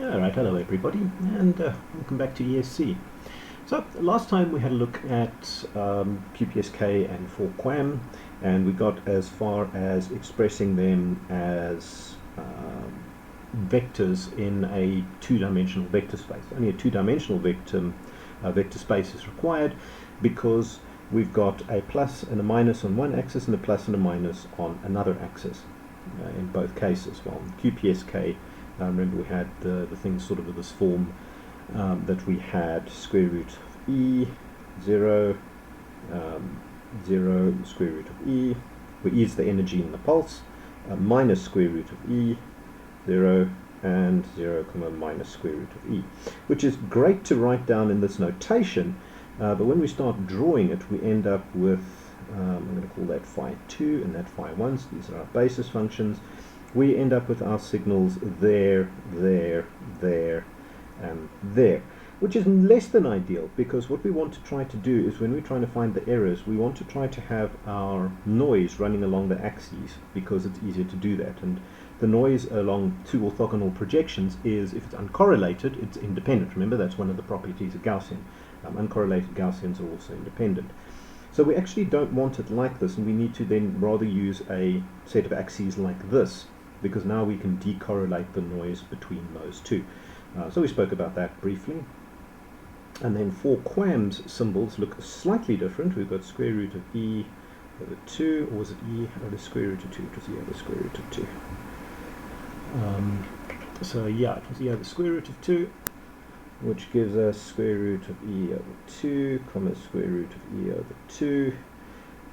Alright, hello everybody, and welcome back to ESC. So, last time we had a look at QPSK and 4QAM, and we got as far as expressing them as vectors in a two-dimensional vector space. Only a two-dimensional vector space is required because we've got a plus and a minus on one axis and a plus and a minus on another axis in both cases. Well, QPSK, remember we had the things sort of with this form that we had square root of E, 0, 0, square root of E, where E is the energy in the pulse, minus square root of E, 0, and 0, minus square root of E, which is great to write down in this notation, but when we start drawing it, we end up with, I'm going to call that phi 2 and that phi 1, so these are our basis functions. We end up with our signals there, there, there, and there, which is less than ideal, because what we want to try to do is when we're trying to find the errors, we want to try to have our noise running along the axes, because it's easier to do that. And the noise along two orthogonal projections is, if it's uncorrelated, it's independent. Remember, that's one of the properties of Gaussian. Uncorrelated Gaussians are also independent. So we actually don't want it like this, and we need to then rather use a set of axes like this, because now we can decorrelate the noise between those two. So we spoke about that briefly. And then for QAM's symbols look slightly different. We've got square root of E over 2, or was it E over square root of 2? It was E over square root of 2. So yeah, it was E over square root of 2, which gives us square root of E over 2, comma square root of E over 2.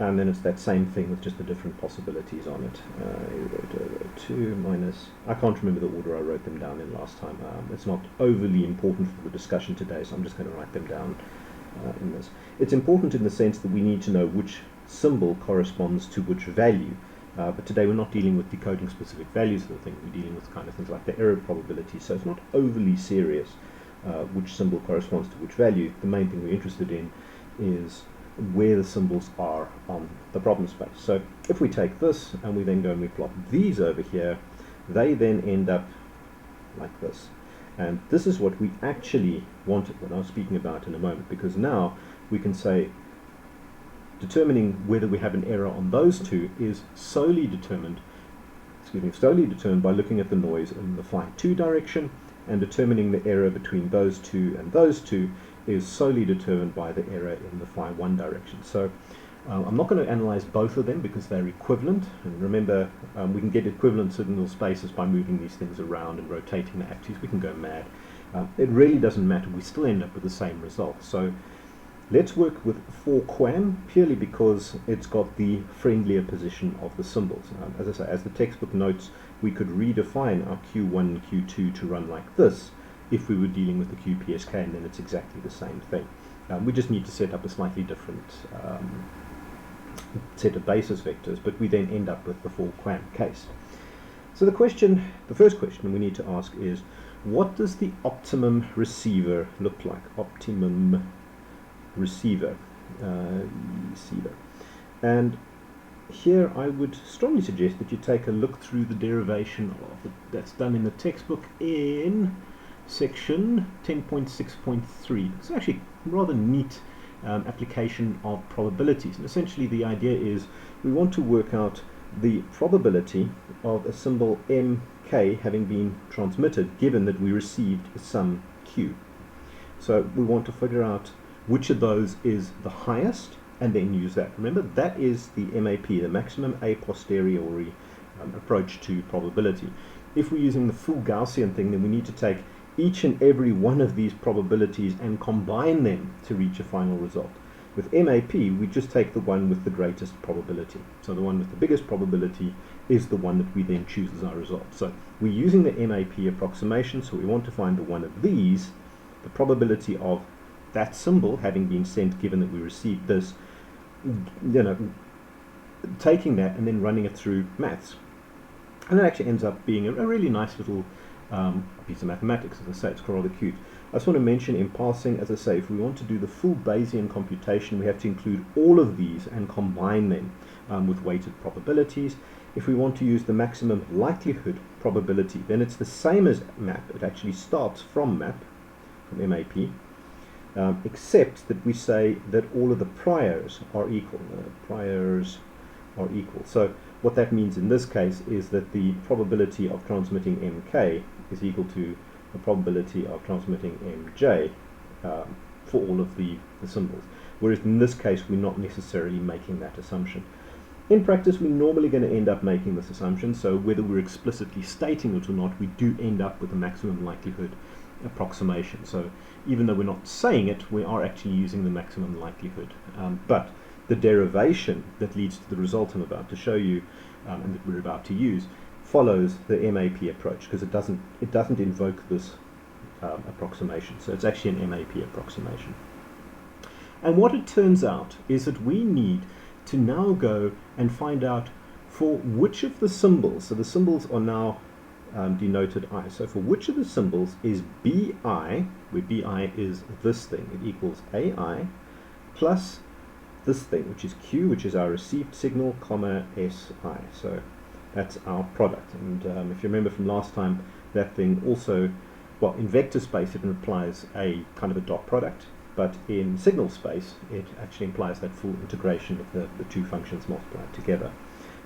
And then it's that same thing with just the different possibilities on it. E over 2 minus, I can't remember the order I wrote them down in last time. It's not overly important for the discussion today, so I'm just going to write them down in this. It's important in the sense that we need to know which symbol corresponds to which value. But today we're not dealing with decoding specific values of the thing. We're dealing with kind of things like the error probability, so it's not overly serious which symbol corresponds to which value. The main thing we're interested in is where the symbols are on the problem space. So if we take this and we then go and we plot these over here, they then end up like this. And this is what we actually wanted, what I was speaking about in a moment, because now we can say determining whether we have an error on those two is solely determined by looking at the noise in the phi 2 direction, and determining the error between those two and those two is solely determined by the error in the phi 1 direction. So I'm not going to analyze both of them because they're equivalent. And remember, we can get equivalent signal spaces by moving these things around and rotating the axes. We can go mad. It really doesn't matter. We still end up with the same result. So let's work with 4QAM purely because it's got the friendlier position of the symbols. As I say, as the textbook notes, we could redefine our Q1 and Q2 to run like this if we were dealing with the QPSK, and then it's exactly the same thing. We just need to set up a slightly different set of basis vectors, but we then end up with the 4QAM case. So the first question we need to ask is, what does the optimum receiver look like? Optimum receiver. And here I would strongly suggest that you take a look through the derivation of it. That's done in the textbook in section 10.6.3. It's actually a rather neat application of probabilities, and essentially the idea is we want to work out the probability of a symbol mk having been transmitted given that we received some q. So we want to figure out which of those is the highest and then use that. Remember, that is the MAP, the maximum a posteriori approach to probability. If we're using the full Gaussian thing, then we need to take each and every one of these probabilities and combine them to reach a final result. With MAP, we just take the one with the greatest probability. So the one with the biggest probability is the one that we then choose as our result. So we're using the MAP approximation, so we want to find the one of these, the probability of that symbol having been sent given that we received this, taking that and then running it through maths. And it actually ends up being a really nice little piece of mathematics. As I say, it's rather cute. I just want to mention in passing, as I say, if we want to do the full Bayesian computation, we have to include all of these and combine them with weighted probabilities. If we want to use the maximum likelihood probability, then it's the same as map. It actually starts from map, from MAP, except that we say that all of the priors are equal. Priors are equal. So what that means in this case is that the probability of transmitting MK is equal to the probability of transmitting MJ for all of the symbols. Whereas in this case, we're not necessarily making that assumption. In practice, we're normally going to end up making this assumption, so whether we're explicitly stating it or not, we do end up with a maximum likelihood approximation. So even though we're not saying it, we are actually using the maximum likelihood. But the derivation that leads to the result I'm about to show you and that we're about to use follows the MAP approach, because it doesn't invoke this approximation. So it's actually an MAP approximation. And what it turns out is that we need to now go and find out for which of the symbols, so the symbols are now denoted I, so for which of the symbols is BI, where BI is this thing, it equals AI, plus this thing, which is Q, which is our received signal, comma SI. So that's our product. And if you remember from last time, that thing also, well, in vector space it implies a kind of a dot product, but in signal space it actually implies that full integration of the two functions multiplied together.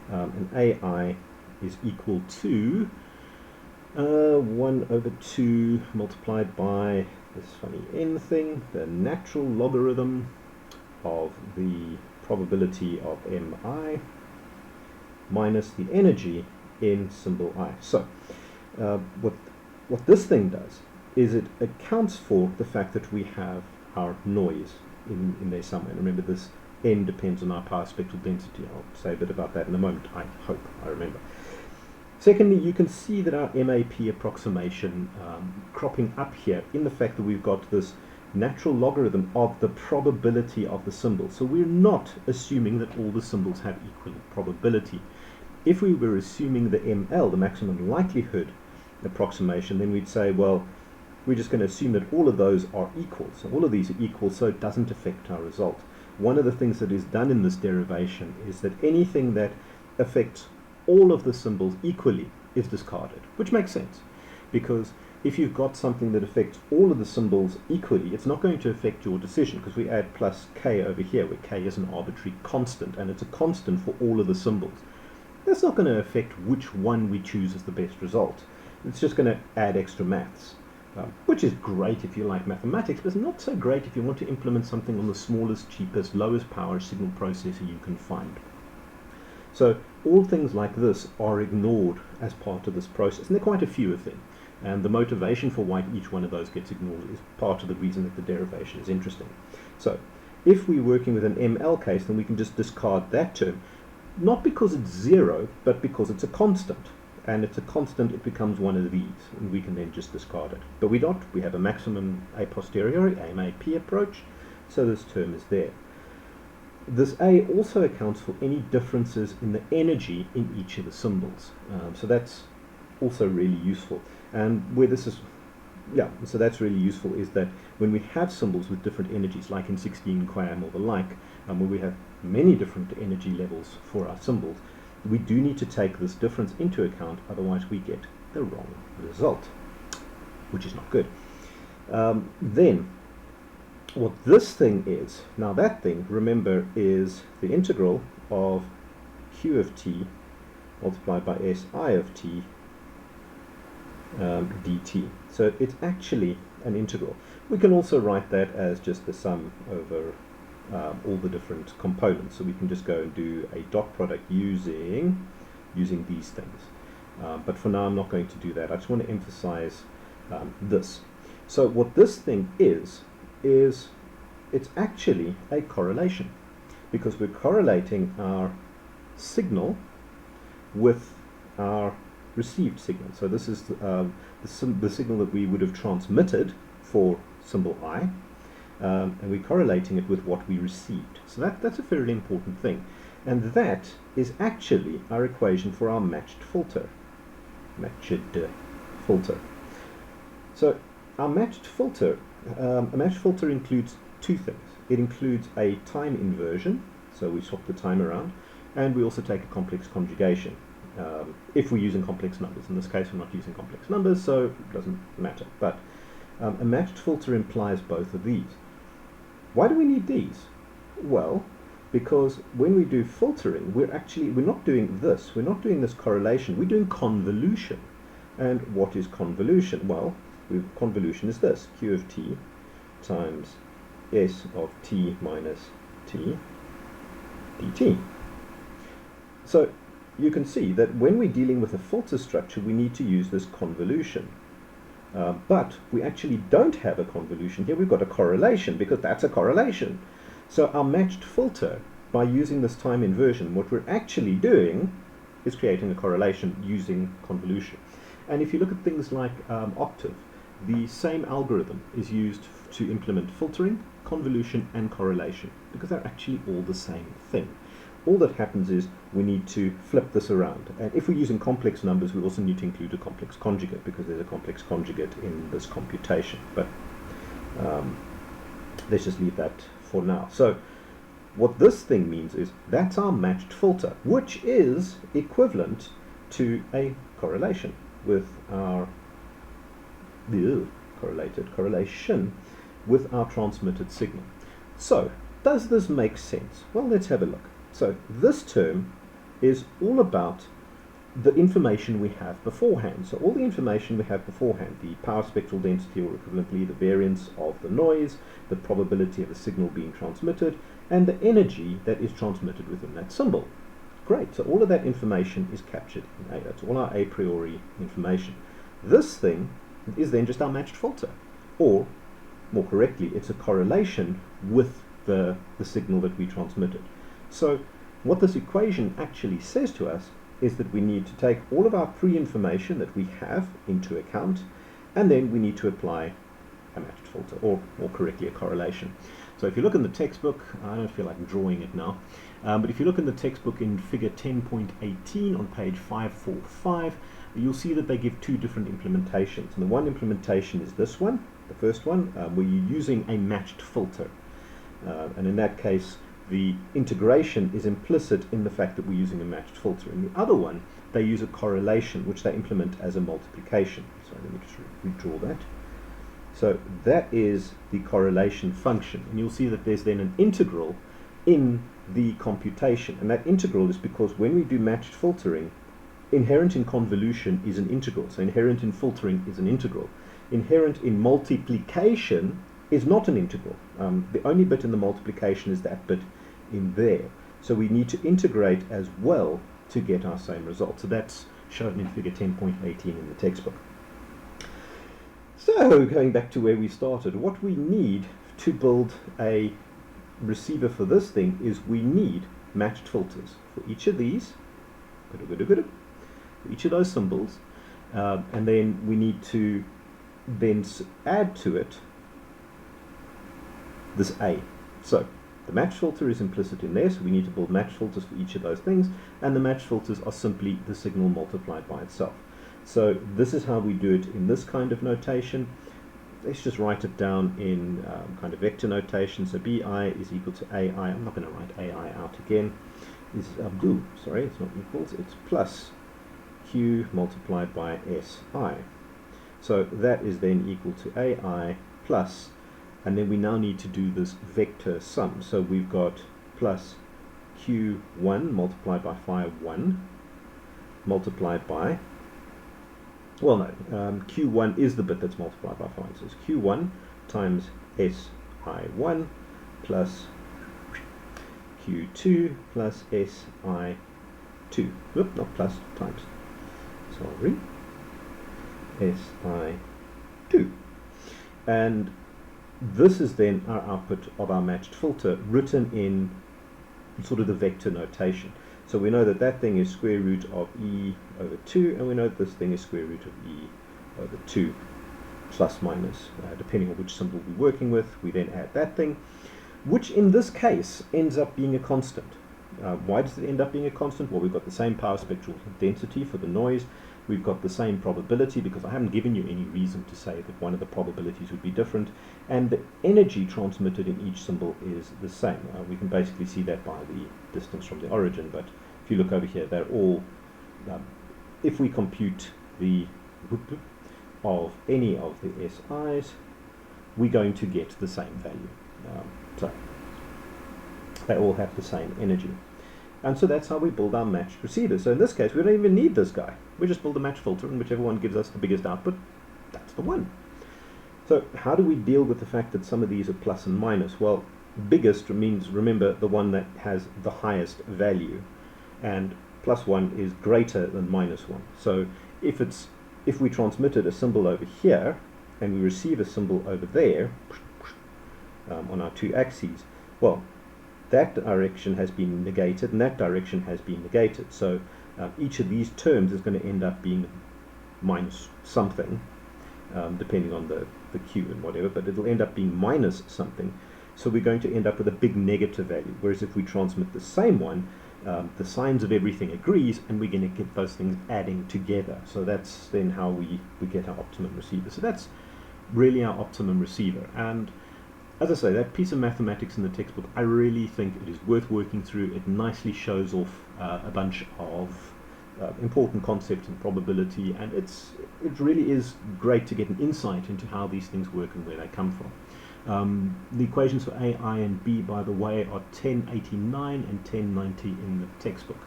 And AI is equal to 1 over 2 multiplied by this funny n thing, the natural logarithm of the probability of MI minus the energy in symbol I. So what this thing does is it accounts for the fact that we have our noise in there somewhere. And remember, this n depends on our power spectral density. I'll say a bit about that in a moment, I hope I remember. Secondly, you can see that our MAP approximation cropping up here in the fact that we've got this natural logarithm of the probability of the symbol. So we're not assuming that all the symbols have equal probability. If we were assuming the ML, the maximum likelihood approximation, then we'd say, well, we're just going to assume that all of those are equal. So all of these are equal, so it doesn't affect our result. One of the things that is done in this derivation is that anything that affects all of the symbols equally is discarded, which makes sense, because if you've got something that affects all of the symbols equally, it's not going to affect your decision, because we add plus k over here, where k is an arbitrary constant, and it's a constant for all of the symbols. That's not going to affect which one we choose as the best result. It's just going to add extra maths, which is great if you like mathematics, but it's not so great if you want to implement something on the smallest, cheapest, lowest power signal processor you can find. So all things like this are ignored as part of this process, and there are quite a few of them. And the motivation for why each one of those gets ignored is part of the reason that the derivation is interesting. So if we're working with an ML case, then we can just discard that term, not because it's zero, but because it's a constant. And it's a constant, it becomes one of these, and we can then just discard it. But we don't. We have a maximum a posteriori, MAP approach, so this term is there. This A also accounts for any differences in the energy in each of the symbols. So that's also really useful. And where this is, yeah, so that's really useful is that when we have symbols with different energies, like in 16 QAM or the like, where we have many different energy levels for our symbols, we do need to take this difference into account, otherwise we get the wrong result, which is not good. Then, what this thing is, now that thing, remember, is the integral of Q of t multiplied by Si of t dt. So it's actually an integral. We can also write that as just the sum over all the different components. So we can just go and do a dot product using these things. But for now I'm not going to do that. I just want to emphasize this. So what this thing is it's actually a correlation, because we're correlating our signal with our received signal. So this is the signal that we would have transmitted for symbol I, and we're correlating it with what we received. So that's a fairly important thing, and that is actually our equation for our matched filter. So our matched filter, a matched filter includes two things. It includes a time inversion, so we swap the time around, and we also take a complex conjugation. if we're using complex numbers. In this case, we're not using complex numbers, so it doesn't matter. But a matched filter implies both of these. Why do we need these? Well, because when we do filtering, we're not doing this. We're not doing this correlation. We're doing convolution. And what is convolution? Well, convolution is this: Q of t times S of t minus t dt. So you can see that when we're dealing with a filter structure, we need to use this convolution. But we actually don't have a convolution here. We've got a correlation, because that's a correlation. So our matched filter, by using this time inversion, what we're actually doing is creating a correlation using convolution. And if you look at things like Octave, the same algorithm is used to implement filtering, convolution, and correlation, because they're actually all the same thing. All that happens is we need to flip this around. And if we're using complex numbers, we also need to include a complex conjugate, because there's a complex conjugate in this computation. But let's just leave that for now. So what this thing means is that's our matched filter, which is equivalent to a correlation with our correlation with our transmitted signal. So does this make sense? Well, let's have a look. So this term is all about the information we have beforehand. So all the information we have beforehand, the power spectral density, or equivalently the variance of the noise, the probability of the signal being transmitted, and the energy that is transmitted within that symbol. Great, so all of that information is captured in A. That's all our a priori information. This thing is then just our matched filter, or more correctly, it's a correlation with the signal that we transmitted. So what this equation actually says to us is that we need to take all of our pre-information that we have into account, and then we need to apply a matched filter, or more correctly, a correlation. So if you look in the textbook, I don't feel like drawing it now, but if you look in the textbook in figure 10.18 on page 545, you'll see that they give two different implementations. And the one implementation is this one, the first one, where you're using a matched filter. And in that case, the integration is implicit in the fact that we're using a matched filter. In the other one, they use a correlation, which they implement as a multiplication. So let me just redraw that. So that is the correlation function. And you'll see that there's then an integral in the computation. And that integral is because when we do matched filtering, inherent in convolution is an integral. So inherent in filtering is an integral. Inherent in multiplication is not an integral. The only bit in the multiplication is that bit in there. So we need to integrate as well to get our same result. So that's shown in figure 10.18 in the textbook. So going back to where we started, what we need to build a receiver for this thing is we need matched filters for each of these, for each of those symbols, and then we need to then add to it this A. So the match filter is implicit in there, so we need to build match filters for each of those things, and the match filters are simply the signal multiplied by itself. So this is how we do it in this kind of notation. Let's just write it down in kind of vector notation. So BI is equal to AI. I'm not going to write AI out again. Sorry, it's not equals, it's plus Q multiplied by SI. So that is then equal to AI plus, and then we now need to do this vector sum. So we've got plus Q1 multiplied by phi 1 multiplied by, well no, Q1 is the bit that's multiplied by phi. So it's Q1 times SI1 plus Q2 plus SI2. Whoop, not plus, times. Sorry. SI2. And this is then our output of our matched filter written in sort of the vector notation. So we know that that thing is square root of E over 2, and we know that this thing is square root of E over 2 plus minus, depending on which symbol we're working with. We then add that thing, which in this case ends up being a constant. Why does it end up being a constant? Well, we've got the same power spectral density for the noise. We've got the same probability, because I haven't given you any reason to say that one of the probabilities would be different, and the energy transmitted in each symbol is the same. We can basically see that by the distance from the origin, but if you look over here, they're all if we compute the of any of the SIs, we're going to get the same value. So they all have the same energy. And so that's how we build our matched receiver. So in this case, we don't even need this guy. We just build a match filter, and whichever one gives us the biggest output, that's the one. So how do we deal with the fact that some of these are plus and minus? Well, biggest means, remember, the one that has the highest value, and plus 1 is greater than minus 1. So if we transmitted a symbol over here and we receive a symbol over there on our two axes, well, that direction has been negated and that direction has been negated. So each of these terms is going to end up being minus something, depending on the Q and whatever, but it'll end up being minus something. So we're going to end up with a big negative value. Whereas if we transmit the same one, the signs of everything agrees, and we're going to get those things adding together. So that's then how we get our optimum receiver. So that's really our optimum receiver. And as I say, that piece of mathematics in the textbook, I really think it is worth working through. It nicely shows off a bunch of important concepts in probability, and it really is great to get an insight into how these things work and where they come from. The equations for A, I, and B, by the way, are 1089 and 1090 in the textbook.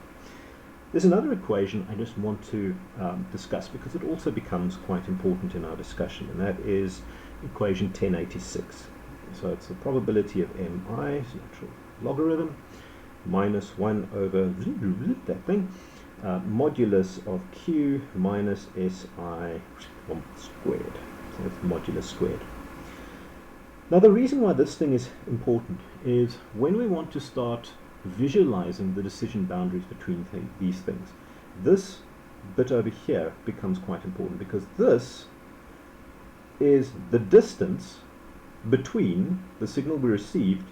There's another equation I just want to discuss because it also becomes quite important in our discussion, and that is equation 1086. So it's the probability of mi, natural logarithm, minus 1 over that thing, modulus of q minus si squared. So that's modulus squared. Now the reason why this thing is important is when we want to start visualizing the decision boundaries between these things, this bit over here becomes quite important, because this is the distance between the signal we received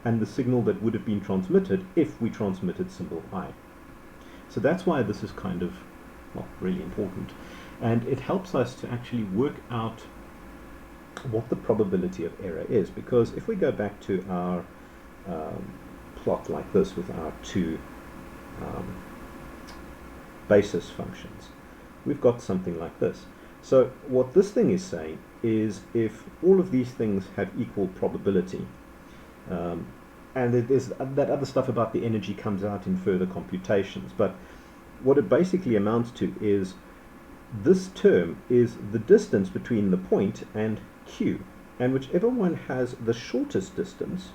and the signal that would have been transmitted if we transmitted symbol I. So that's why this is kind of, well, really important. And it helps us to actually work out what the probability of error is, because if we go back to our plot like this with our two basis functions, we've got something like this. So what this thing is saying is if all of these things have equal probability, and there's that other stuff about the energy comes out in further computations, but what it basically amounts to is this term is the distance between the point and Q, and whichever one has the shortest distance,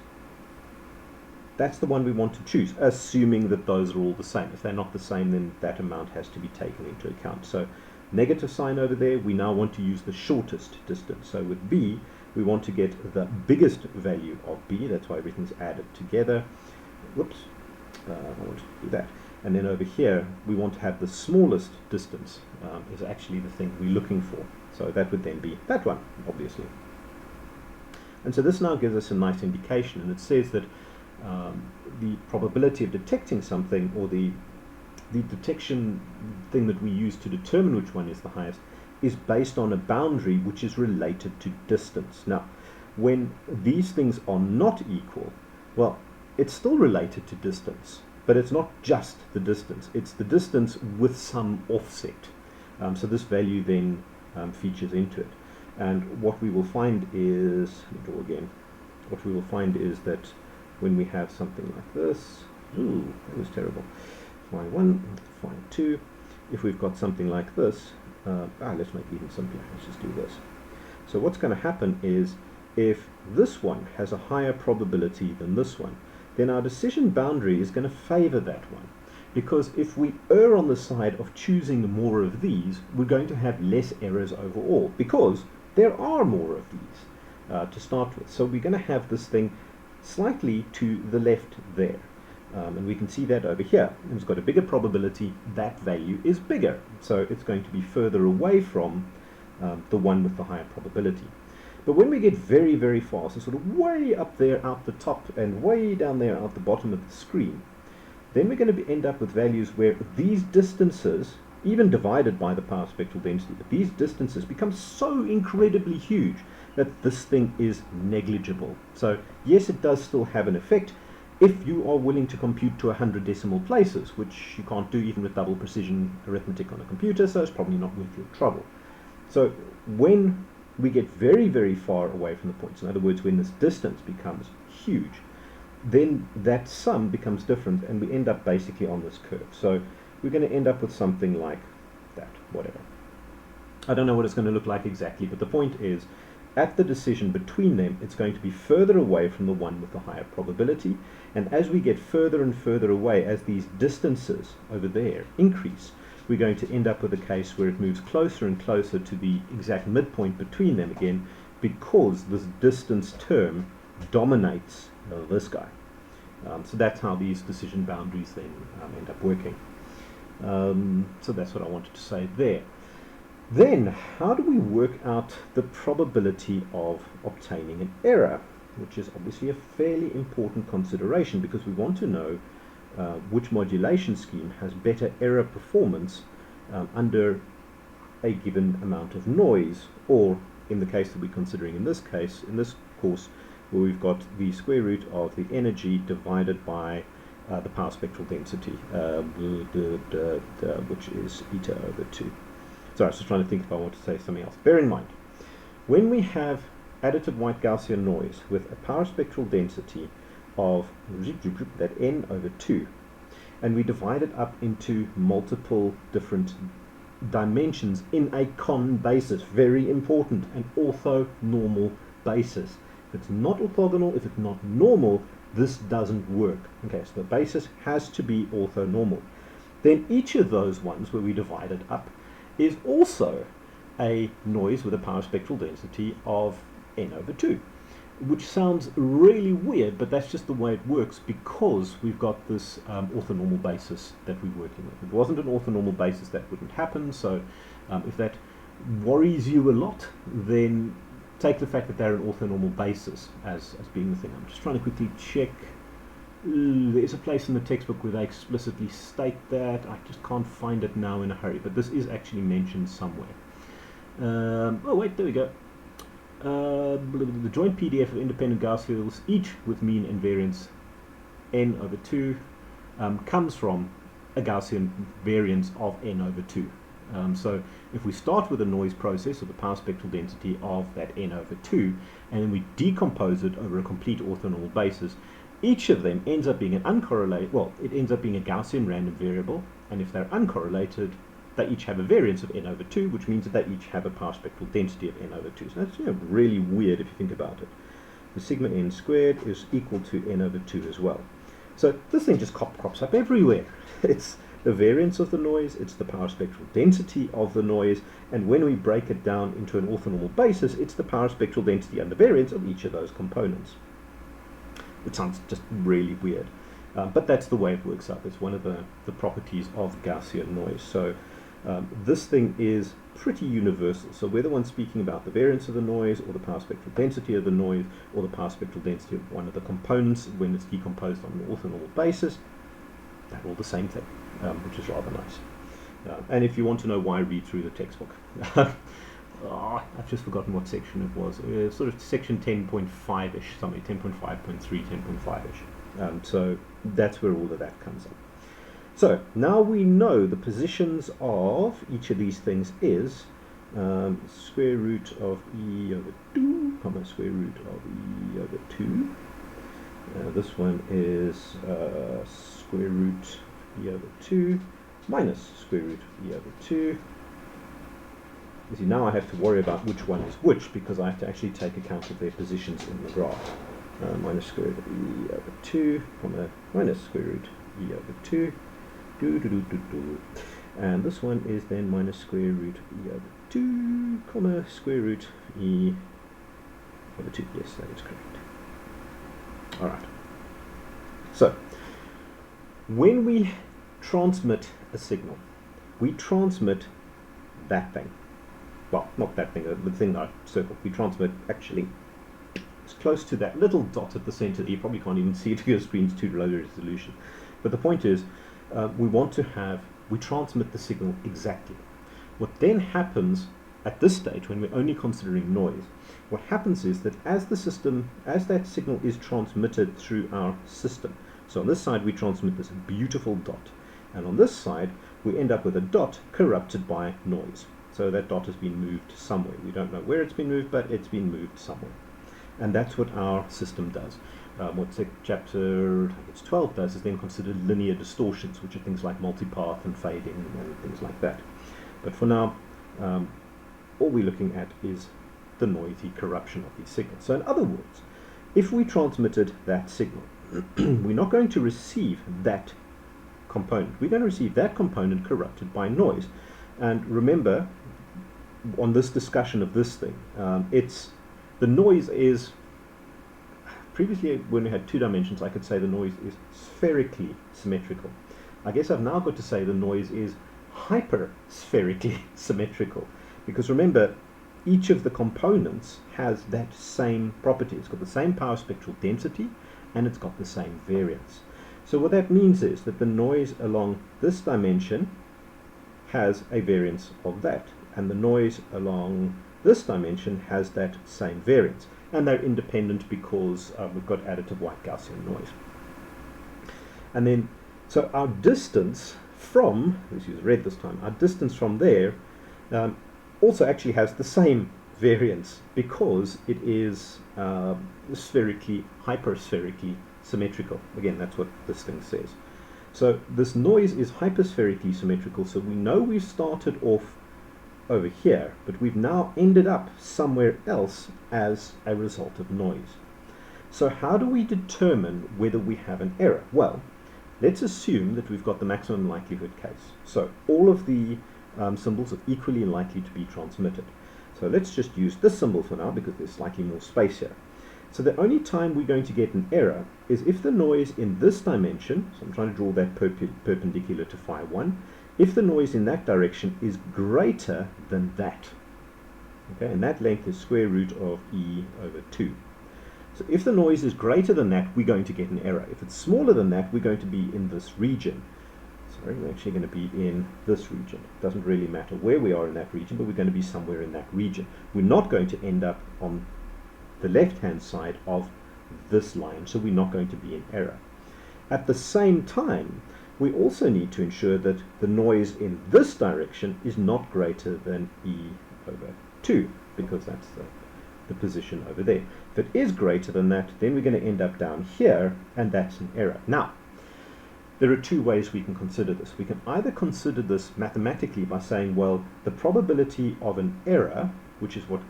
that's the one we want to choose, assuming that those are all the same. If they're not the same, then that amount has to be taken into account. So negative sign over there, we now want to use the shortest distance. So with B, we want to get the biggest value of B. That's why everything's added together. Whoops, I want to do that. And then over here, we want to have the smallest distance is actually the thing we're looking for. So that would then be that one, obviously. And so this now gives us a nice indication, and it says that the probability of detecting something, or the detection thing that we use to determine which one is the highest, is based on a boundary which is related to distance. Now, when these things are not equal, well, it's still related to distance, but it's not just the distance, it's the distance with some offset. So this value then features into it. And what we will find is, let me draw again, what we will find is that when we have something like this, ooh, that was terrible, find 1, find 2, if we've got something like this, let's make it even simpler, let's just do this. So what's going to happen is, if this one has a higher probability than this one, then our decision boundary is going to favor that one. Because if we err on the side of choosing more of these, we're going to have less errors overall, because there are more of these to start with. So we're going to have this thing slightly to the left there. And we can see that over here. It's got a bigger probability, that value is bigger. So it's going to be further away from the one with the higher probability. But when we get very, very far, so sort of way up there out the top and way down there out the bottom of the screen, then we're going to end up with values where these distances, even divided by the power spectral density, but these distances become so incredibly huge that this thing is negligible. So yes, it does still have an effect, if you are willing to compute to 100 decimal places, which you can't do even with double precision arithmetic on a computer, so it's probably not worth your trouble. So when we get very, very far away from the points, in other words, when this distance becomes huge, then that sum becomes different, and we end up basically on this curve. So we're going to end up with something like that, whatever. I don't know what it's going to look like exactly, but the point is, at the decision between them, it's going to be further away from the one with the higher probability, and as we get further and further away, as these distances over there increase, we're going to end up with a case where it moves closer and closer to the exact midpoint between them again, because this distance term dominates this guy. So that's how these decision boundaries then end up working. So that's what I wanted to say there. Then, how do we work out the probability of obtaining an error, which is obviously a fairly important consideration, because we want to know which modulation scheme has better error performance under a given amount of noise, or in the case that we're considering in this case, in this course, where we've got the square root of the energy divided by the power spectral density, which is eta over 2. So I was just trying to think if I want to say something else. Bear in mind, when we have additive white Gaussian noise with a power spectral density of that n over 2, and we divide it up into multiple different dimensions in a con basis, very important, an orthonormal basis. If it's not orthogonal, if it's not normal, this doesn't work. Okay, so the basis has to be orthonormal. Then each of those ones where we divide it up is also a noise with a power spectral density of n over 2, which sounds really weird, but that's just the way it works, because we've got this orthonormal basis that we're working with. If it wasn't an orthonormal basis, that wouldn't happen. So if that worries you a lot, then take the fact that they're an orthonormal basis as being the thing. I'm just trying to quickly check. There's a place in the textbook where they explicitly state that. I just can't find it now in a hurry, but this is actually mentioned somewhere. Oh wait, there we go. The joint PDF of independent Gaussians, each with mean and variance n over 2, comes from a Gaussian variance of n over 2. So if we start with a noise process, or the power spectral density of that n over 2, and then we decompose it over a complete orthonormal basis, each of them ends up being an uncorrelated, well, it ends up being a Gaussian random variable, and if they're uncorrelated, they each have a variance of n over 2, which means that they each have a power spectral density of n over 2. So that's really weird if you think about it. The sigma n squared is equal to n over 2 as well. So this thing just crops up everywhere. It's the variance of the noise, it's the power spectral density of the noise, and when we break it down into an orthonormal basis, it's the power spectral density and the variance of each of those components. It sounds just really weird, but that's the way it works out. It's one of the properties of Gaussian noise. So this thing is pretty universal. So whether one's speaking about the variance of the noise, or the power spectral density of the noise, or the power spectral density of one of the components when it's decomposed on an orthonormal basis, they're all the same thing, which is rather nice. And if you want to know why, read through the textbook. I've just forgotten what section it was. Sort of section 10.5-ish, something, 10.5.3, 10.5-ish. So that's where all of that comes up. So now we know the positions of each of these things is square root of e over 2, comma square root of e over 2. This one is square root of e over 2 minus square root of e over 2. You see, now I have to worry about which one is which, because I have to actually take account of their positions in the graph. Minus square root of e over 2, comma, minus square root e over 2. And this one is then minus square root of e over 2, comma, square root of e over 2. Yes, that is correct. Alright. So, when we transmit a signal, we transmit that thing. Well, not that thing, the thing I circled. We transmit actually as close to that little dot at the center. You probably can't even see it because your screen's too low resolution. But the point is, we transmit the signal exactly. What then happens at this stage, when we're only considering noise, what happens is that as that signal is transmitted through our system, So on this side we transmit this beautiful dot, and on this side we end up with a dot corrupted by noise. So that dot has been moved somewhere. We don't know where it's been moved, but it's been moved somewhere. And that's what our system does. What chapter, I think it's 12, does is then consider linear distortions, which are things like multipath and fading and things like that. But for now, all we're looking at is the noisy corruption of these signals. So in other words, if we transmitted that signal, we're not going to receive that component. We're going to receive that component corrupted by noise. And remember, on this discussion of this thing, the noise is, previously when we had 2 dimensions, I could say the noise is spherically symmetrical. I guess I've now got to say the noise is hyperspherically symmetrical, because remember, each of the components has that same property. It's got the same power spectral density, and it's got the same variance. So what that means is that the noise along this dimension has a variance of that, and the noise along this dimension has that same variance, and they're independent because we've got additive white Gaussian noise. And then, so our distance from, let's use red this time, our distance from there also actually has the same variance because it is hyperspherically symmetrical. Again, that's what this thing says. So this noise is hyperspherically symmetrical, so we know we started off over here, but we've now ended up somewhere else as a result of noise. So how do we determine whether we have an error? Well, let's assume that we've got the maximum likelihood case. So all of the symbols are equally likely to be transmitted. So let's just use this symbol for now because there's slightly more space here. So the only time we're going to get an error is if the noise in this dimension, so I'm trying to draw that perpendicular to phi 1, if the noise in that direction is greater than that. Okay, and that length is square root of E over 2. So if the noise is greater than that, we're going to get an error. If it's smaller than that, we're going to be in this region. Sorry, we're actually going to be in this region. It doesn't really matter where we are in that region, but we're going to be somewhere in that region. We're not going to end up on the left-hand side of this line, so we're not going to be in error. At the same time, we also need to ensure that the noise in this direction is not greater than E over 2, because that's the position over there. If it is greater than that, then we're going to end up down here, and that's an error. Now, there are 2 ways we can consider this. We can either consider this mathematically by saying, well, the probability of an error, which is what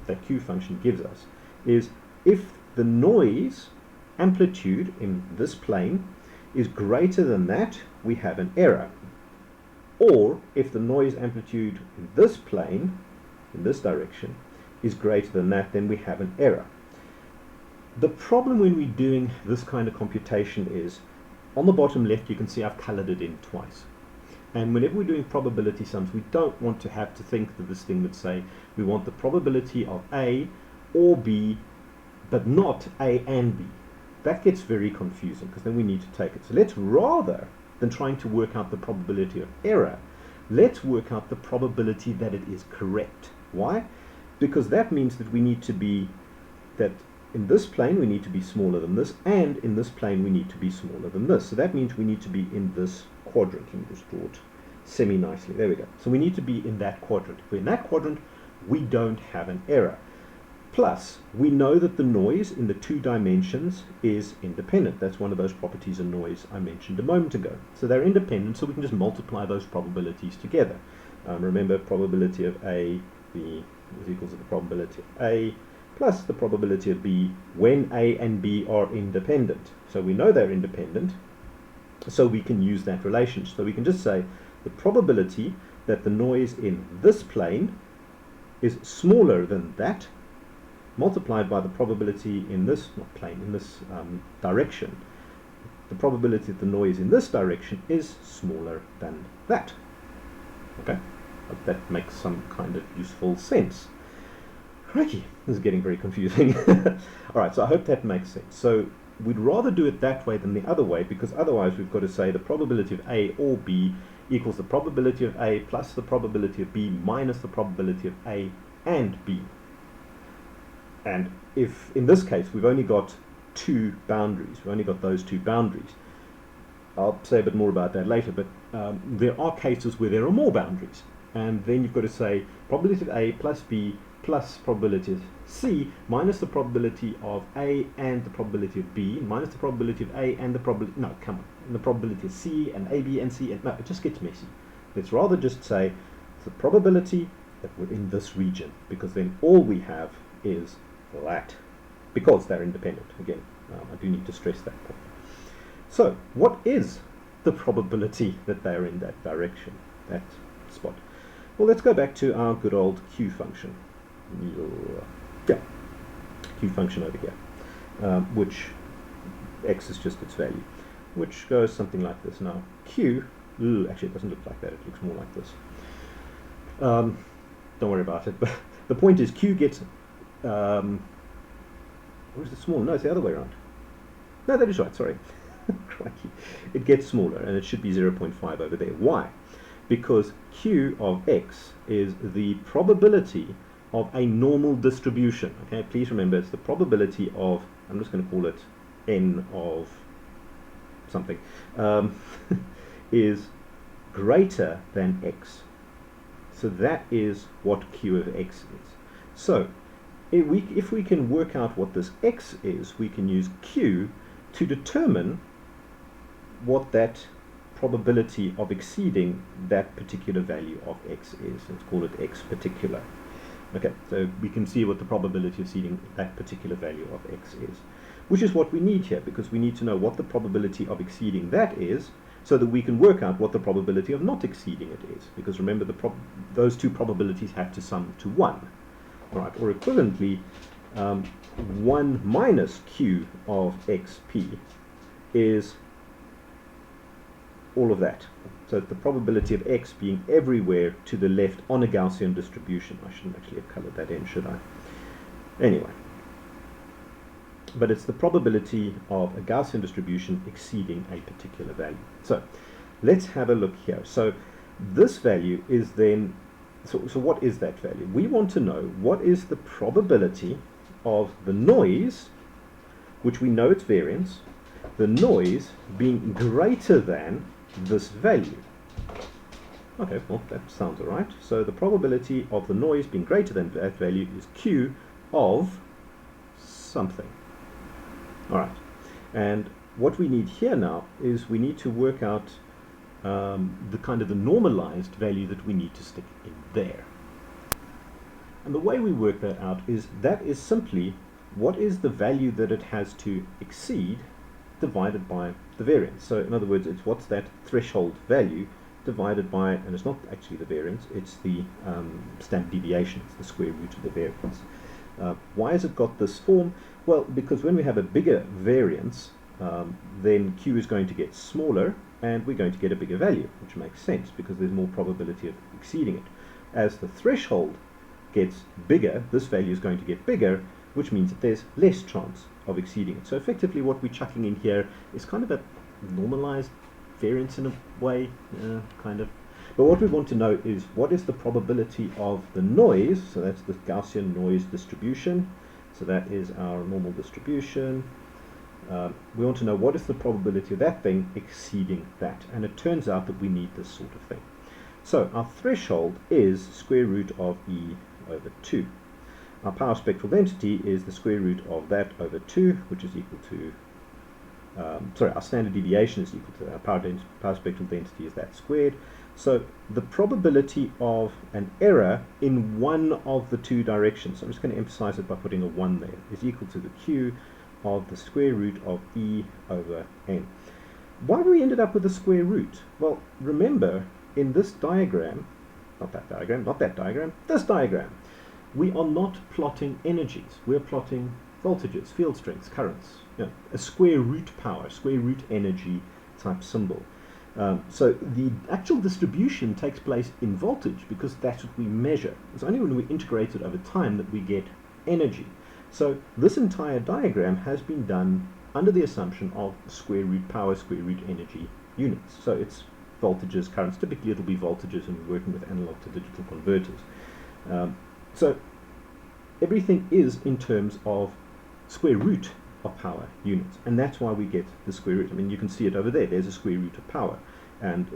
that Q function gives us, is if the noise amplitude in this plane is greater than that, we have an error. Or if the noise amplitude in this plane, in this direction, is greater than that, then we have an error. The problem when we're doing this kind of computation is, on the bottom left you can see I've colored it in twice. And whenever we're doing probability sums, we don't want to have to think that this thing would say we want the probability of A or B, but not A and B. That gets very confusing because then we need to take it. So let's, rather than trying to work out the probability of error, let's work out the probability that it is correct. Why? Because that means that we need to be, that in this plane we need to be smaller than this, and in this plane we need to be smaller than this. So that means we need to be in this quadrant. Let me just draw it semi-nicely. There we go. So we need to be in that quadrant. If we're in that quadrant, we don't have an error. Plus, we know that the noise in the 2 dimensions is independent. That's one of those properties of noise I mentioned a moment ago. So they're independent, so we can just multiply those probabilities together. Remember, probability of A, B is equals to the probability of A plus the probability of B when A and B are independent. So we know they're independent, so we can use that relation. So we can just say the probability that the noise in this plane is smaller than that, multiplied by the probability in this, not plane, in this direction. The probability that the noise in this direction is smaller than that. Okay, hope that makes some kind of useful sense. Crikey, this is getting very confusing. Alright, so I hope that makes sense. So we'd rather do it that way than the other way, because otherwise we've got to say the probability of A or B equals the probability of A plus the probability of B minus the probability of A and B. And if in this case we've only got two boundaries. We've only got those two boundaries. I'll say a bit more about that later, but there are cases where there are more boundaries. And then you've got to say probability of A plus B plus probability of C minus the probability of A and the probability of B minus the probability of A and the probability, no, come on, and the probability of C and A, B, and C, and no, it just gets messy. Let's rather just say the probability that we're in this region, because then all we have is that, because they're independent. Again, I do need to stress that point. So, what is the probability that they're in that direction, that spot? Well, let's go back to our good old Q function. Yeah, Q function over here, which x is just its value, which goes something like this. Now, Q, actually it doesn't look like that, it looks more like this. Don't worry about it, but the point is Q gets, or is it small? No, it's the other way around. No, that is right, sorry. Crikey. It gets smaller, and it should be 0.5 over there. Why? Because Q of x is the probability of a normal distribution. Okay, please remember it's the probability of, I'm just going to call it n of something, is greater than x. So that is what Q of x is. So if we can work out what this x is, we can use Q to determine what that probability of exceeding that particular value of x is. Let's call it x particular. Okay, so we can see what the probability of exceeding that particular value of x is, which is what we need here, because we need to know what the probability of exceeding that is, so that we can work out what the probability of not exceeding it is. Because remember, those two probabilities have to sum to 1. All right, or equivalently, 1 minus Q of xp is all of that. So the probability of x being everywhere to the left on a Gaussian distribution. I shouldn't actually have colored that in, should I? Anyway. But it's the probability of a Gaussian distribution exceeding a particular value. So let's have a look here. So this value is then, so what is that value? We want to know what is the probability of the noise, which we know its variance, the noise being greater than this value. Okay, well, that sounds all right. So the probability of the noise being greater than that value is Q of something. All right, and what we need here now is we need to work out the kind of the normalized value that we need to stick in there. And the way we work that out is simply what is the value that it has to exceed divided by the variance. So in other words, it's what's that threshold value divided by, and it's not actually the variance, it's the standard deviation, it's the square root of the variance. Why has it got this form? Well, because when we have a bigger variance, then Q is going to get smaller, and we're going to get a bigger value, which makes sense because there's more probability of exceeding it. As the threshold gets bigger, this value is going to get bigger, which means that there's less chance of exceeding it. So effectively what we're chucking in here is kind of a normalized variance in a way, kind of. But what we want to know is what is the probability of the noise, so that's the Gaussian noise distribution, so that is our normal distribution. We want to know what is the probability of that thing exceeding that, and it turns out that we need this sort of thing. So our threshold is square root of E over 2. Our power spectral density is the square root of that over 2, which is equal to, our standard deviation is equal to our power spectral density is that squared. So the probability of an error in one of the two directions, I'm just going to emphasize it by putting a 1 there, is equal to the Q of the square root of E over N. Why do we ended up with the square root? Well, remember, in this diagram, not that diagram, this diagram, we are not plotting energies, we're plotting voltages, field strengths, currents, a square root power, square root energy type symbol. So the actual distribution takes place in voltage because that's what we measure. It's only when we integrate it over time that we get energy. So this entire diagram has been done under the assumption of square root power, square root energy units. So it's voltages, currents. Typically it'll be voltages, and we're working with analog to digital converters. So everything is in terms of square root of power units, and that's why we get the square root. I mean, you can see it over there. There's a square root of power, and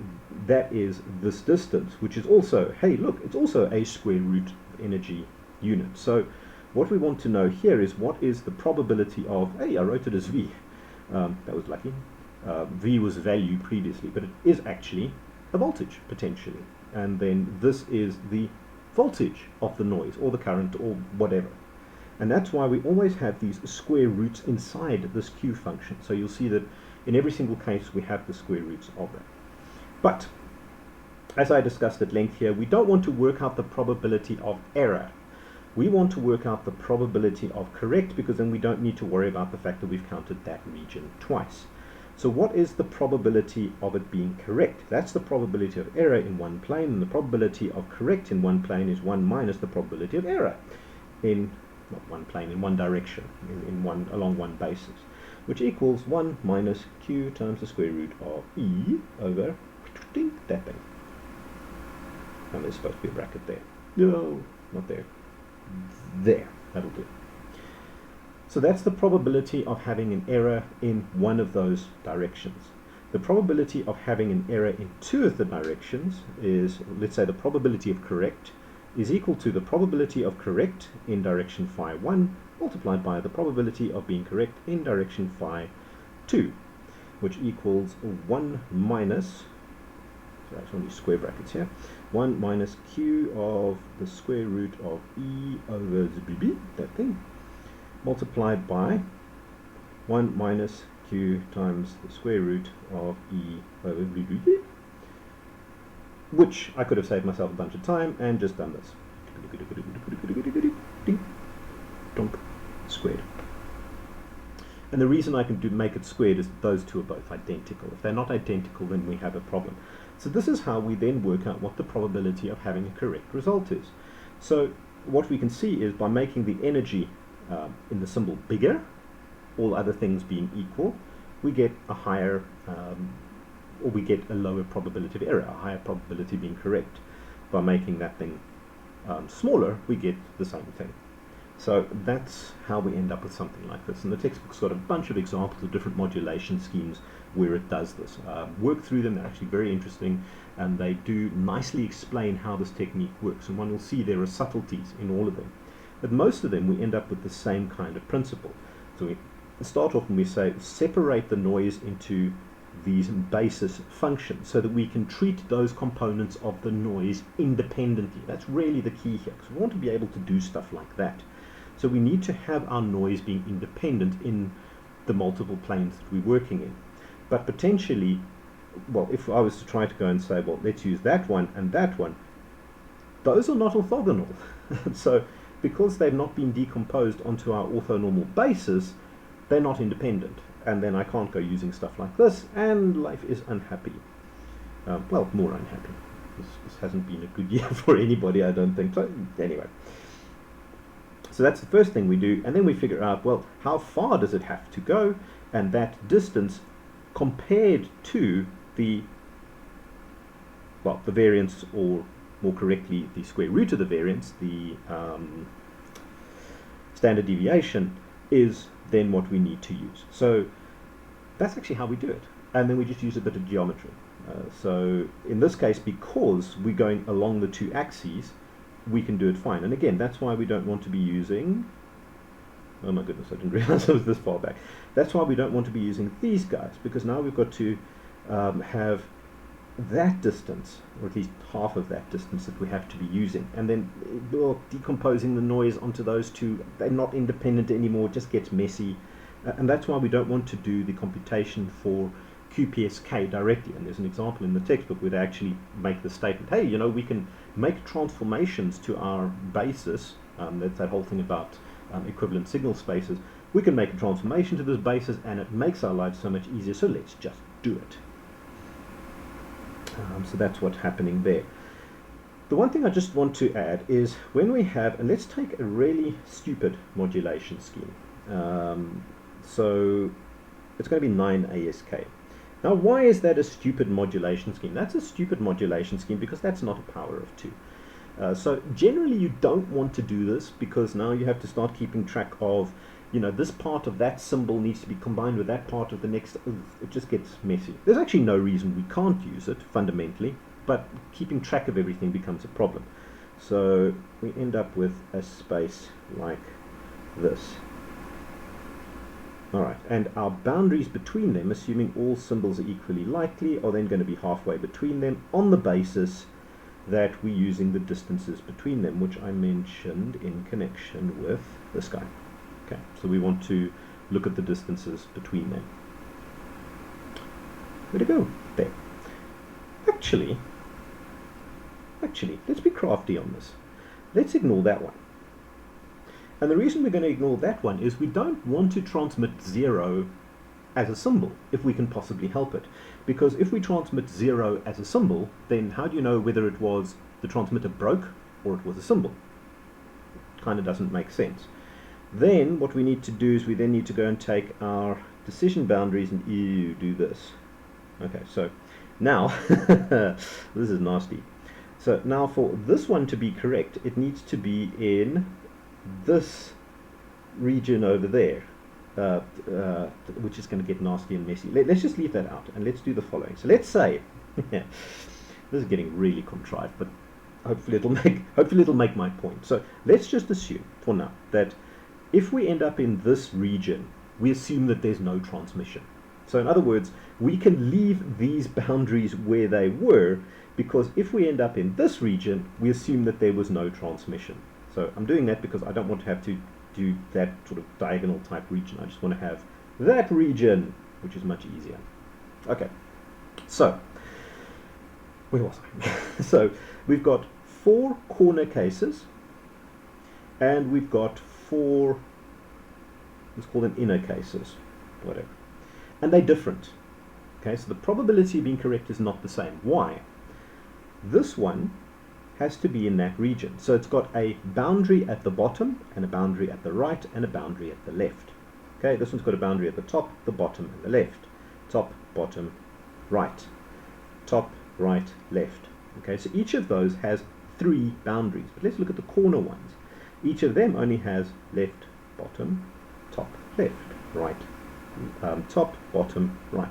that is this distance, which is also, hey, look, it's also a square root of energy unit. So what we want to know here is what is the probability of, hey, I wrote it as V. That was lucky. V was value previously, but it is actually a voltage, potentially. And then this is the voltage of the noise, or the current, or whatever. And that's why we always have these square roots inside this Q function. So you'll see that in every single case we have the square roots of that. But, as I discussed at length here, we don't want to work out the probability of error. We want to work out the probability of correct, because then we don't need to worry about the fact that we've counted that region twice. So what is the probability of it being correct? That's the probability of error in one plane, and the probability of correct in one plane is 1 minus the probability of error in, not one plane, in one direction, along one basis, which equals 1 minus Q times the square root of E over that thing. And there's supposed to be a bracket there. No, not there. There, that'll do. So that's the probability of having an error in one of those directions. The probability of having an error in two of the directions is, let's say, the probability of correct is equal to the probability of correct in direction phi 1 multiplied by the probability of being correct in direction phi 2, which equals 1 minus, so that's only square brackets here, 1 minus Q of the square root of E over the BB, that thing, multiplied by 1 minus Q times the square root of E over BB, which I could have saved myself a bunch of time and just done this. Squared. And the reason I can make it squared is that those two are both identical. If they're not identical, then we have a problem. So this is how we then work out what the probability of having a correct result is. So what we can see is by making the energy in the symbol bigger, all other things being equal, we get a higher, or we get a lower probability of error, a higher probability of being correct. By making that thing smaller, we get the same thing. So that's how we end up with something like this. And the textbook's got a bunch of examples of different modulation schemes where it does this. Work through them, they're actually very interesting, and they do nicely explain how this technique works. And one will see there are subtleties in all of them. But most of them we end up with the same kind of principle. So we start off and we say separate the noise into these basis functions so that we can treat those components of the noise independently. That's really the key here, because we want to be able to do stuff like that. So we need to have our noise being independent in the multiple planes that we're working in. But potentially, well, if I was to try to go and say, well, let's use that one and that one, those are not orthogonal. So because they've not been decomposed onto our orthonormal basis, they're not independent. And then I can't go using stuff like this, and life is unhappy. Well, more unhappy. This hasn't been a good year for anybody, I don't think. So anyway. So that's the first thing we do, and then we figure out, well, how far does it have to go, and that distance compared to the, well, the variance, or more correctly, the square root of the variance, the standard deviation, is then what we need to use. So that's actually how we do it, and then we just use a bit of geometry. So in this case, because we're going along the two axes, we can do it fine. And again, that's why we don't want to be using, oh my goodness, I didn't realize I was this far back. That's why we don't want to be using these guys, because now we've got to have that distance, or at least half of that distance that we have to be using. And then decomposing the noise onto those two, they're not independent anymore, it just gets messy. And that's why we don't want to do the computation for QPSK directly. And there's an example in the textbook where they actually make the statement, hey, you know, we can make transformations to our basis. That's that whole thing about equivalent signal spaces. We can make a transformation to this basis, and it makes our lives so much easier, so let's just do it. So that's what's happening there. The one thing I just want to add is when we have, and let's take a really stupid modulation scheme. So it's going to be 9 ASK. Now, why is that a stupid modulation scheme? That's a stupid modulation scheme because that's not a power of 2. So generally you don't want to do this, because now you have to start keeping track of, this part of that symbol needs to be combined with that part of the next. It just gets messy. There's actually no reason we can't use it fundamentally, but keeping track of everything becomes a problem. So we end up with a space like this. Alright, and our boundaries between them, assuming all symbols are equally likely, are then going to be halfway between them, on the basis that we're using the distances between them, which I mentioned in connection with this guy. Okay, so we want to look at the distances between them. Where'd it go? There. Actually, let's be crafty on this. Let's ignore that one. And the reason we're going to ignore that one is we don't want to transmit 0 as a symbol, if we can possibly help it. Because if we transmit 0 as a symbol, then how do you know whether it was the transmitter broke or it was a symbol? It kind of doesn't make sense. Then what we need to do is we then need to go and take our decision boundaries and do this. Okay, so now, this is nasty. So now for this one to be correct, it needs to be in this region over there, which is going to get nasty and messy. Let's just leave that out, and let's do the following. So let's say, this is getting really contrived, but hopefully it'll make my point. So let's just assume for now that if we end up in this region, we assume that there's no transmission. So in other words, we can leave these boundaries where they were, because if we end up in this region, we assume that there was no transmission. So I'm doing that because I don't want to have to do that sort of diagonal type region. I just want to have that region, which is much easier. Okay, so where was I? So we've got 4 corner cases, and we've got 4, let's call them inner cases, whatever. And they're different. Okay, so the probability of being correct is not the same. Why? This one has to be in that region. So it's got a boundary at the bottom, and a boundary at the right, and a boundary at the left. Okay, this one's got a boundary at the top, the bottom, and the left. Top, bottom, right. Top, right, left. Okay, so each of those has 3 boundaries. But let's look at the corner ones. Each of them only has left, bottom, top, left, right, top, bottom, right.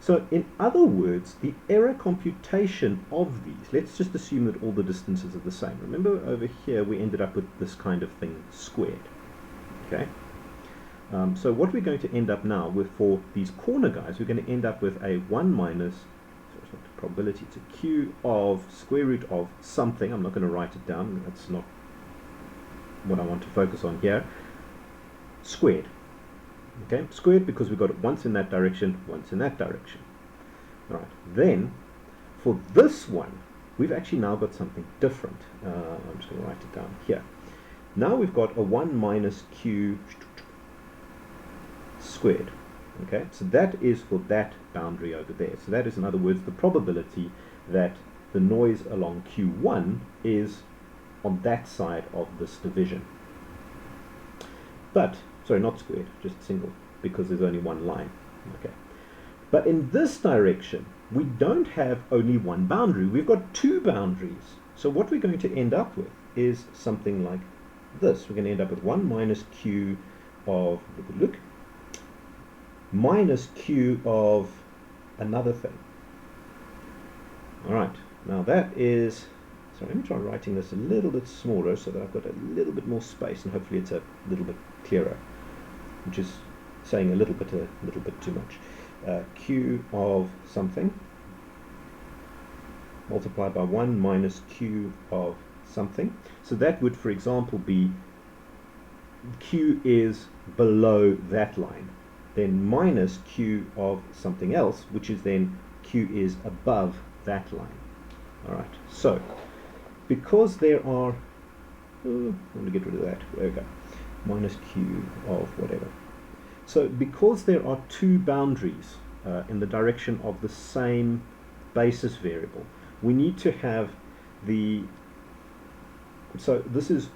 So in other words, the error computation of these, let's just assume that all the distances are the same. Remember over here we ended up with this kind of thing squared. Okay. So what we're going to end up now with, for these corner guys, we're going to end up with a 1 minus, so it's not the probability, it's a q of square root of something. I'm not going to write it down, that's not what I want to focus on here, squared. Okay, squared because we've got it once in that direction, once in that direction. Alright, then for this one, we've actually now got something different. I'm just going to write it down here. Now we've got a 1 minus q squared. Okay, so that is for that boundary over there. So that is, in other words, the probability that the noise along Q1 is on that side of this division. But, sorry, not squared, just single, because there's only one line. Okay. But in this direction, we don't have only one boundary. We've got 2 boundaries. So what we're going to end up with is something like this. We're going to end up with 1 minus q of, look, minus q of another thing. Alright, now that is, so let me try writing this a little bit smaller so that I've got a little bit more space, and hopefully it's a little bit clearer, which is saying a little bit too much. Q of something multiplied by 1 minus q of something. So that would, for example, be q is below that line, then minus q of something else, which is then q is above that line. Alright, so because there are, I'm going to get rid of that, there we go, minus q of whatever. So because there are 2 boundaries in the direction of the same basis variable, we need to have the, so this is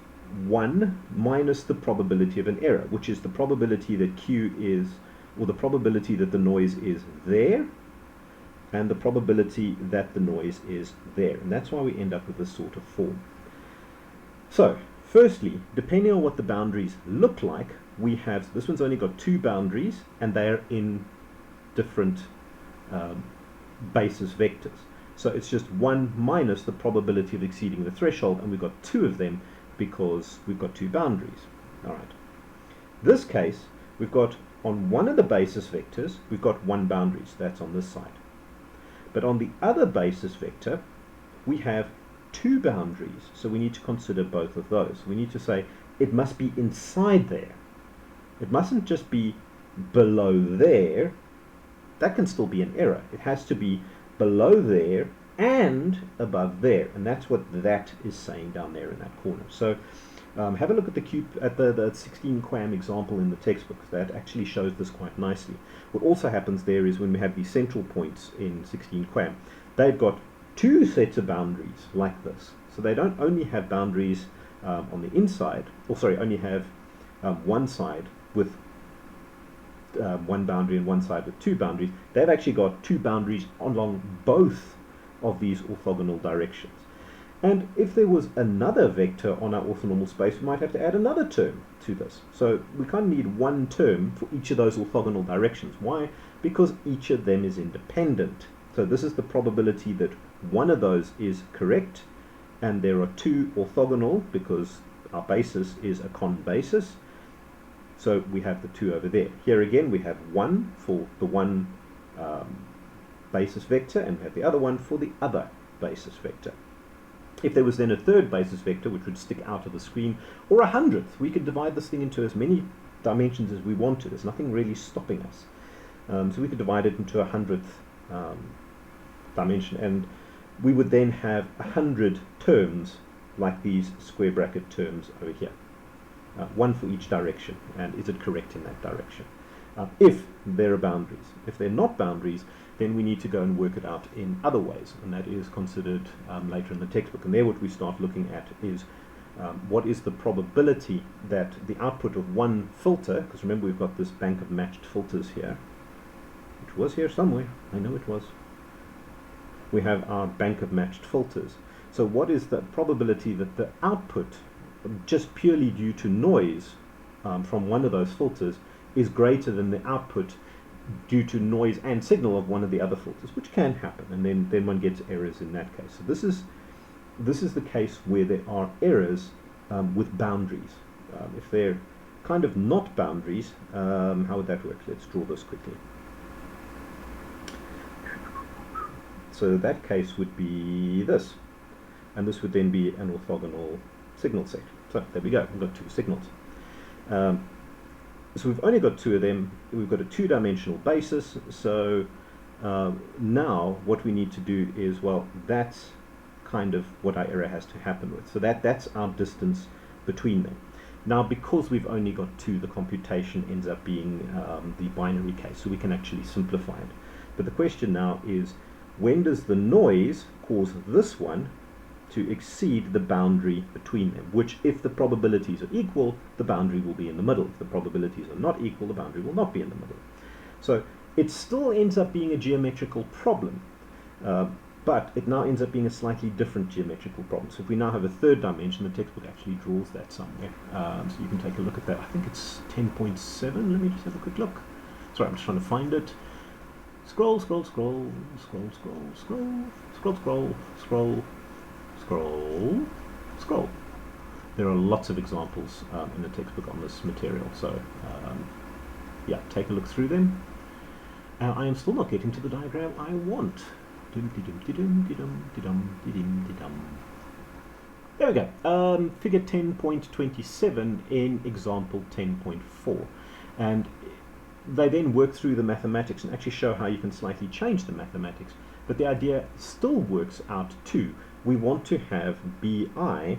1 minus the probability of an error, which is the probability that q is, or the probability that the noise is there, and the probability that the noise is there. And that's why we end up with this sort of form. So, firstly, depending on what the boundaries look like, we have, this one's only got 2 boundaries, and they're in different basis vectors. So it's just 1 minus the probability of exceeding the threshold, and we've got 2 of them because we've got 2 boundaries. All right. This case, we've got on one of the basis vectors, we've got 1 boundary, so that's on this side. But on the other basis vector, we have 2 boundaries, so we need to consider both of those. We need to say it must be inside there. It mustn't just be below there. That can still be an error. It has to be below there and above there, and that's what that is saying down there in that corner. So have a look at the 16 QAM example in the textbook. That actually shows this quite nicely. What also happens there is when we have these central points in 16 QAM, they've got 2 sets of boundaries like this. So they don't only have boundaries on the inside, or sorry, only have one side with 1 boundary and one side with 2 boundaries. They've actually got 2 boundaries along both of these orthogonal directions. And if there was another vector on our orthonormal space, we might have to add another term to this. So we kind of need one term for each of those orthogonal directions. Why? Because each of them is independent. So this is the probability that one of those is correct, and there are 2 orthogonal because our basis is a common basis. So we have the 2 over there. Here again we have 1 for the one basis vector, and we have the other one for the other basis vector. If there was then a third basis vector which would stick out of the screen, or 100th, we could divide this thing into as many dimensions as we want to. There's nothing really stopping us. So we could divide it into 100th dimension, and we would then have 100 terms like these square bracket terms over here. 1 for each direction, and is it correct in that direction? If there are boundaries. If they're not boundaries, then we need to go and work it out in other ways, and that is considered later in the textbook. And there what we start looking at is what is the probability that the output of one filter, because remember we've got this bank of matched filters here, it was here somewhere, I know it was. We have our bank of matched filters. So what is the probability that the output, just purely due to noise from one of those filters, is greater than the output due to noise and signal of one of the other filters, which can happen, and then one gets errors in that case. So this is the case where there are errors with boundaries. If they're kind of not boundaries, how would that work? Let's draw this quickly. So that case would be this, and this would then be an orthogonal signal set. So there we go, we've got 2 signals. So we've only got 2 of them. We've got a 2-dimensional basis. So now what we need to do is, well, that's kind of what our error has to happen with. So that's our distance between them. Now, because we've only got 2, the computation ends up being the binary case, so we can actually simplify it. But the question now is, when does the noise cause this one to exceed the boundary between them, which, if the probabilities are equal, the boundary will be in the middle. If the probabilities are not equal, the boundary will not be in the middle. So it still ends up being a geometrical problem, but it now ends up being a slightly different geometrical problem. So if we now have a 3rd dimension, the textbook actually draws that somewhere. So you can take a look at that. I think it's 10.7. Let me just have a quick look. Sorry, I'm just trying to find it. Scroll, scroll, scroll, scroll, scroll, scroll, scroll, scroll, scroll, scroll, scroll. There are lots of examples in the textbook on this material, so yeah, take a look through them. I am still not getting to the diagram I want. There we go. Figure 10.27 in example 10.4, and they then work through the mathematics and actually show how you can slightly change the mathematics, but the idea still works out too. We want to have BI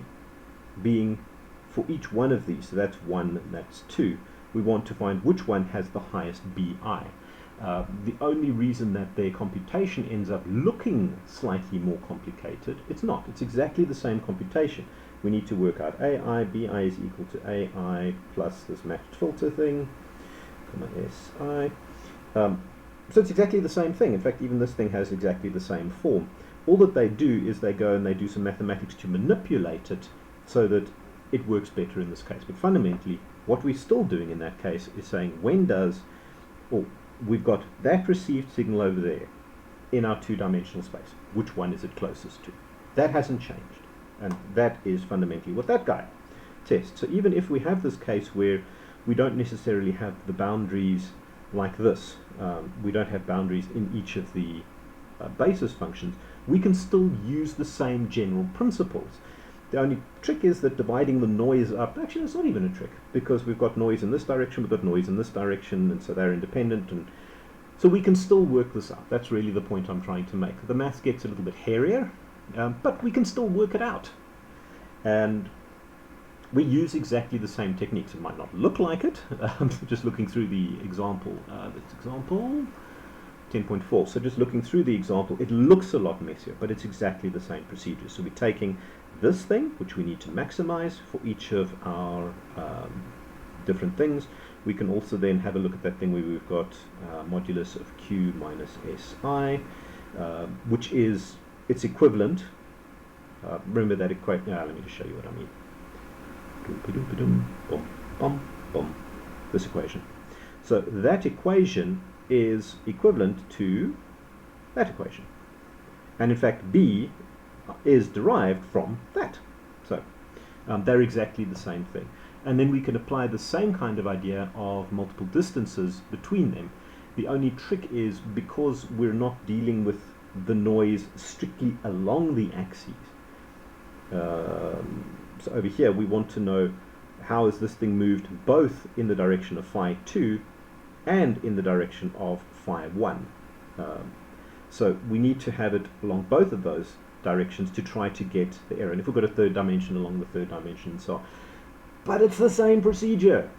being for each one of these, so that's 1, that's 2. We want to find which one has the highest BI. The only reason that their computation ends up looking slightly more complicated, it's not. It's exactly the same computation. We need to work out AI, BI is equal to AI plus this matched filter thing, comma SI. So it's exactly the same thing. In fact, even this thing has exactly the same form. All that they do is they go and they do some mathematics to manipulate it so that it works better in this case. But fundamentally, what we're still doing in that case is saying when does, or we've got that received signal over there in our two-dimensional space. Which one is it closest to? That hasn't changed. And that is fundamentally what that guy tests. So even if we have this case where we don't necessarily have the boundaries like this, we don't have boundaries in each of the basis functions, we can still use the same general principles. The only trick is that dividing the noise up, actually it's not even a trick, because we've got noise in this direction, we've got noise in this direction, and so they're independent, and so we can still work this out. That's really the point I'm trying to make. The math gets a little bit hairier, but we can still work it out. And we use exactly the same techniques. It might not look like it, just looking through the example. That's example 10.4. So just looking through the example, it looks a lot messier, but it's exactly the same procedure. So we're taking this thing, which we need to maximize for each of our different things. We can also then have a look at that thing where we've got modulus of Q minus SI, which is its equivalent. Remember that equation. Let me just show you what I mean. This equation. So that equation is equivalent to that equation. And in fact, B is derived from that. So they're exactly the same thing. And then we can apply the same kind of idea of multiple distances between them. The only trick is because we're not dealing with the noise strictly along the axes. So over here we want to know how is this thing moved both in the direction of phi 2 and in the direction of phi 1. So we need to have it along both of those directions to try to get the error. And if we've got a third dimension along the third dimension and so on. But it's the same procedure.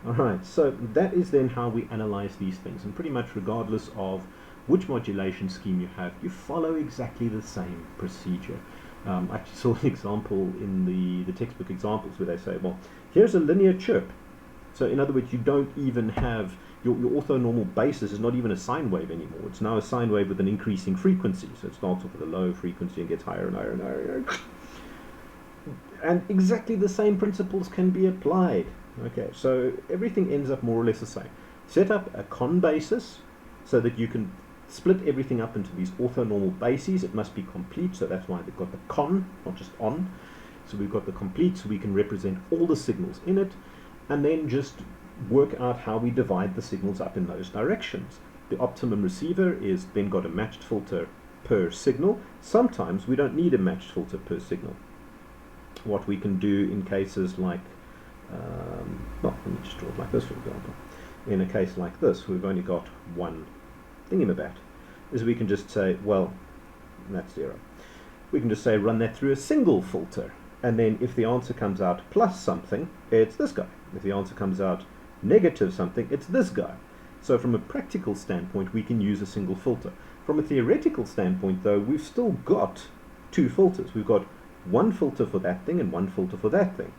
Alright, so that is then how we analyze these things. And pretty much regardless of which modulation scheme you have, you follow exactly the same procedure. I actually saw an example in the textbook examples where they say, well, here's a linear chirp. So in other words, you don't even have, your orthonormal basis is not even a sine wave anymore. It's now a sine wave with an increasing frequency. So it starts off with a low frequency and gets higher and higher and higher. And exactly the same principles can be applied. Okay, so everything ends up more or less the same. Set up a con basis so that you can split everything up into these orthonormal bases. It must be complete, so that's why they've got the con, not just on. So we've got the complete, so we can represent all the signals in it, and then just work out how we divide the signals up in those directions. The optimum receiver is then got a matched filter per signal. Sometimes we don't need a matched filter per signal. What we can do in cases like, well, let me just draw it like this, for example. In a case like this, we've only got one thingamabat, is we can just say, well, that's 0. We can just say run that through a single filter, and then if the answer comes out plus something, it's this guy. If the answer comes out negative something, it's this guy. So from a practical standpoint, we can use a single filter. From a theoretical standpoint, though, we've still got two filters. We've got one filter for that thing and one filter for that thing.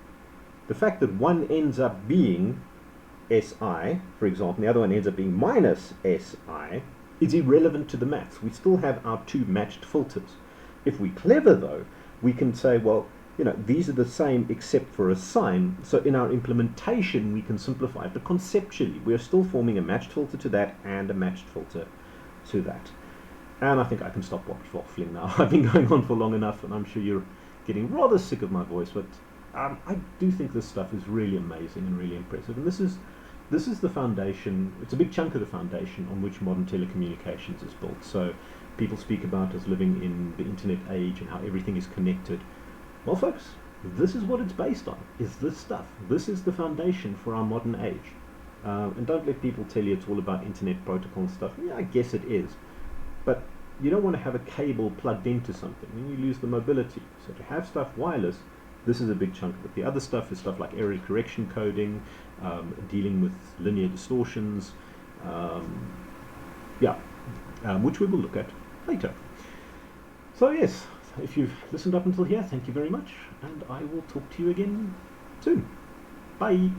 The fact that one ends up being SI, for example, and the other one ends up being minus SI, is irrelevant to the maths. We still have our two matched filters. If we're clever, though, we can say, well, you know, these are the same except for a sign. So in our implementation, we can simplify it. But conceptually, we're still forming a matched filter to that and a matched filter to that. And I think I can stop waffling now. I've been going on for long enough, and I'm sure you're getting rather sick of my voice, but I do think this stuff is really amazing and really impressive. And this is the foundation. It's a big chunk of the foundation on which modern telecommunications is built. So people speak about us living in the internet age and how everything is connected. Well, folks, this is what it's based on, is this stuff. This is the foundation for our modern age. And don't let people tell you it's all about internet protocol and stuff. Yeah, I guess it is. But you don't want to have a cable plugged into something, then you lose the mobility. So to have stuff wireless, this is a big chunk of it. The other stuff is stuff like error correction coding, dealing with linear distortions, which we will look at later. So yes, if you've listened up until here, thank you very much, and I will talk to you again soon. Bye!